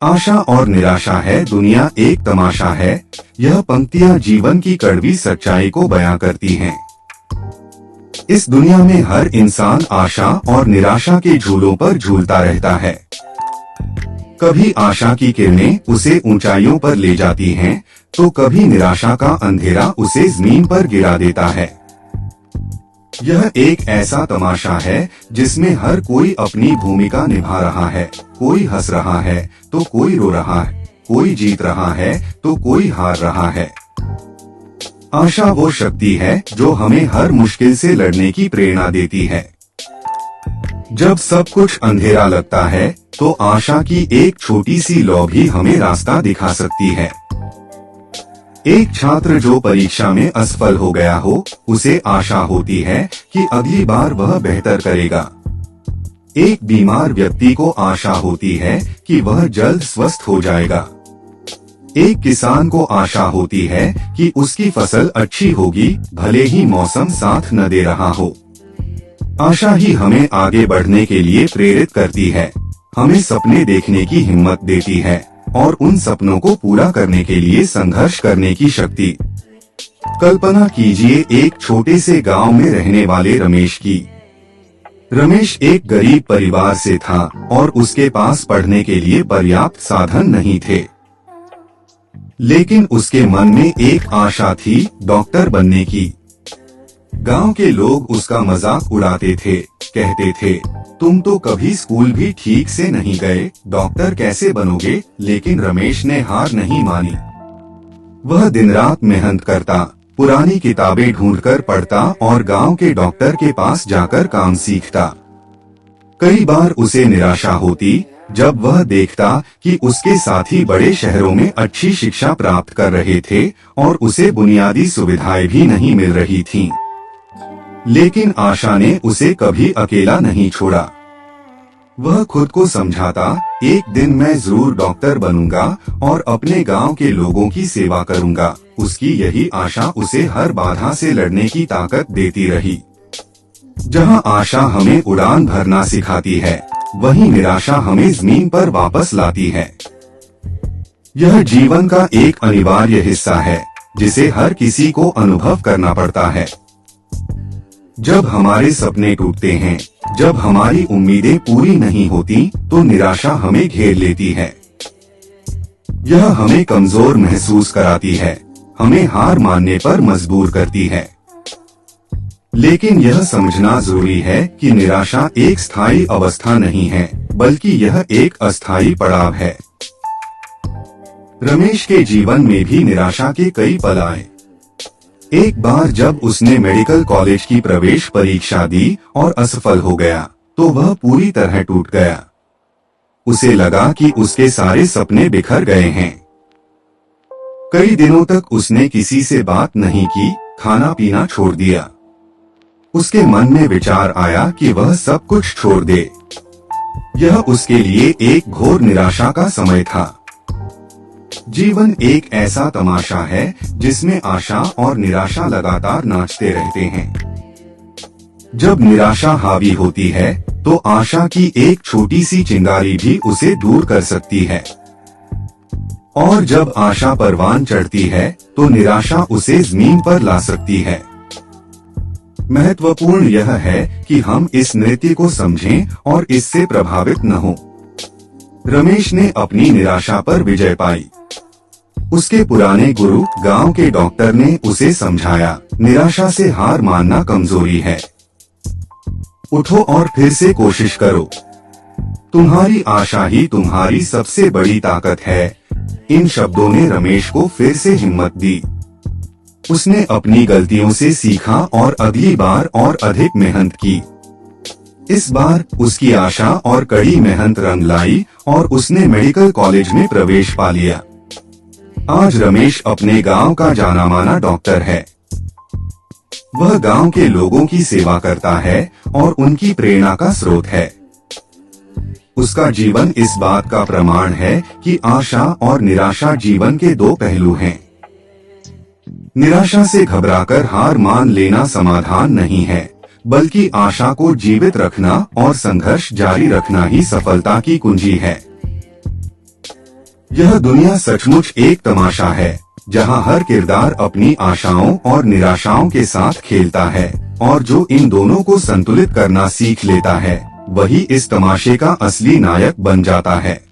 आशा और निराशा है दुनिया एक तमाशा है। यह पंक्तियां जीवन की कड़वी सच्चाई को बयां करती हैं। इस दुनिया में हर इंसान आशा और निराशा के झूलों पर झूलता रहता है। कभी आशा की किरणें उसे ऊंचाइयों पर ले जाती हैं, तो कभी निराशा का अंधेरा उसे जमीन पर गिरा देता है। यह एक ऐसा तमाशा है जिसमें हर कोई अपनी भूमिका निभा रहा है। कोई हंस रहा है तो कोई रो रहा है, कोई जीत रहा है तो कोई हार रहा है। आशा वो शक्ति है जो हमें हर मुश्किल से लड़ने की प्रेरणा देती है। जब सब कुछ अंधेरा लगता है तो आशा की एक छोटी सी लौ भी हमें रास्ता दिखा सकती है। एक छात्र जो परीक्षा में असफल हो गया हो, उसे आशा होती है कि अगली बार वह बेहतर करेगा। एक बीमार व्यक्ति को आशा होती है कि वह जल्द स्वस्थ हो जाएगा। एक किसान को आशा होती है कि उसकी फसल अच्छी होगी, भले ही मौसम साथ न दे रहा हो। आशा ही हमें आगे बढ़ने के लिए प्रेरित करती है, हमें सपने देखने की हिम्मत देती है और उन सपनों को पूरा करने के लिए संघर्ष करने की शक्ति। कल्पना कीजिए एक छोटे से गांव में रहने वाले रमेश की। रमेश एक गरीब परिवार से था और उसके पास पढ़ने के लिए पर्याप्त साधन नहीं थे। लेकिन उसके मन में एक आशा थी, डॉक्टर बनने की। गांव के लोग उसका मजाक उड़ाते थे, कहते थे, तुम तो कभी स्कूल भी ठीक से नहीं गए, डॉक्टर कैसे बनोगे। लेकिन रमेश ने हार नहीं मानी। वह दिन रात मेहनत करता, पुरानी किताबें ढूंढकर पढ़ता और गांव के डॉक्टर के पास जाकर काम सीखता। कई बार उसे निराशा होती जब वह देखता कि उसके साथी बड़े शहरों में अच्छी शिक्षा प्राप्त कर रहे थे और उसे बुनियादी सुविधाएं भी नहीं मिल रही थीं। लेकिन आशा ने उसे कभी अकेला नहीं छोड़ा। वह खुद को समझाता, एक दिन मैं जरूर डॉक्टर बनूंगा और अपने गांव के लोगों की सेवा करूंगा। उसकी यही आशा उसे हर बाधा से लड़ने की ताकत देती रही। जहां आशा हमें उड़ान भरना सिखाती है, वहीं निराशा हमें जमीन पर वापस लाती है। यह जीवन का एक अनिवार्य हिस्सा है जिसे हर किसी को अनुभव करना पड़ता है। जब हमारे सपने टूटते हैं, जब हमारी उम्मीदें पूरी नहीं होती, तो निराशा हमें घेर लेती है। यह हमें कमजोर महसूस कराती है, हमें हार मानने पर मजबूर करती है। लेकिन यह समझना जरूरी है कि निराशा एक स्थायी अवस्था नहीं है, बल्कि यह एक अस्थायी पड़ाव है। रमेश के जीवन में भी निराशा के कई पल आए। एक बार जब उसने मेडिकल कॉलेज की प्रवेश परीक्षा दी और असफल हो गया, तो वह पूरी तरह टूट गया। उसे लगा कि उसके सारे सपने बिखर गए हैं। कई दिनों तक उसने किसी से बात नहीं की, खाना पीना छोड़ दिया। उसके मन में विचार आया कि वह सब कुछ छोड़ दे। यह उसके लिए एक घोर निराशा का समय था। जीवन एक ऐसा तमाशा है जिसमें आशा और निराशा लगातार नाचते रहते हैं। जब निराशा हावी होती है, तो आशा की एक छोटी सी चिंगारी भी उसे दूर कर सकती है। और जब आशा परवान चढ़ती है, तो निराशा उसे जमीन पर ला सकती है। महत्वपूर्ण यह है कि हम इस नृत्य को समझें और इससे प्रभावित न हों। रमेश ने अपनी निराशा पर विजय पाई। उसके पुराने गुरु गांव के डॉक्टर ने उसे समझाया, निराशा से हार मानना कमजोरी है। उठो और फिर से कोशिश करो। तुम्हारी आशा ही तुम्हारी सबसे बड़ी ताकत है। इन शब्दों ने रमेश को फिर से हिम्मत दी। उसने अपनी गलतियों से सीखा और अगली बार और अधिक मेहनत की। इस बार उसकी आशा और कड़ी मेहनत रंग लाई और उसने मेडिकल कॉलेज में प्रवेश पा लिया। आज रमेश अपने गांव का जाना माना डॉक्टर है। वह गांव के लोगों की सेवा करता है और उनकी प्रेरणा का स्रोत है। उसका जीवन इस बात का प्रमाण है कि आशा और निराशा जीवन के दो पहलू हैं। निराशा से घबराकर हार मान लेना समाधान नहीं है, बल्कि आशा को जीवित रखना और संघर्ष जारी रखना ही सफलता की कुंजी है। यह दुनिया सचमुच एक तमाशा है, जहां हर किरदार अपनी आशाओं और निराशाओं के साथ खेलता है, और जो इन दोनों को संतुलित करना सीख लेता है, वही इस तमाशे का असली नायक बन जाता है।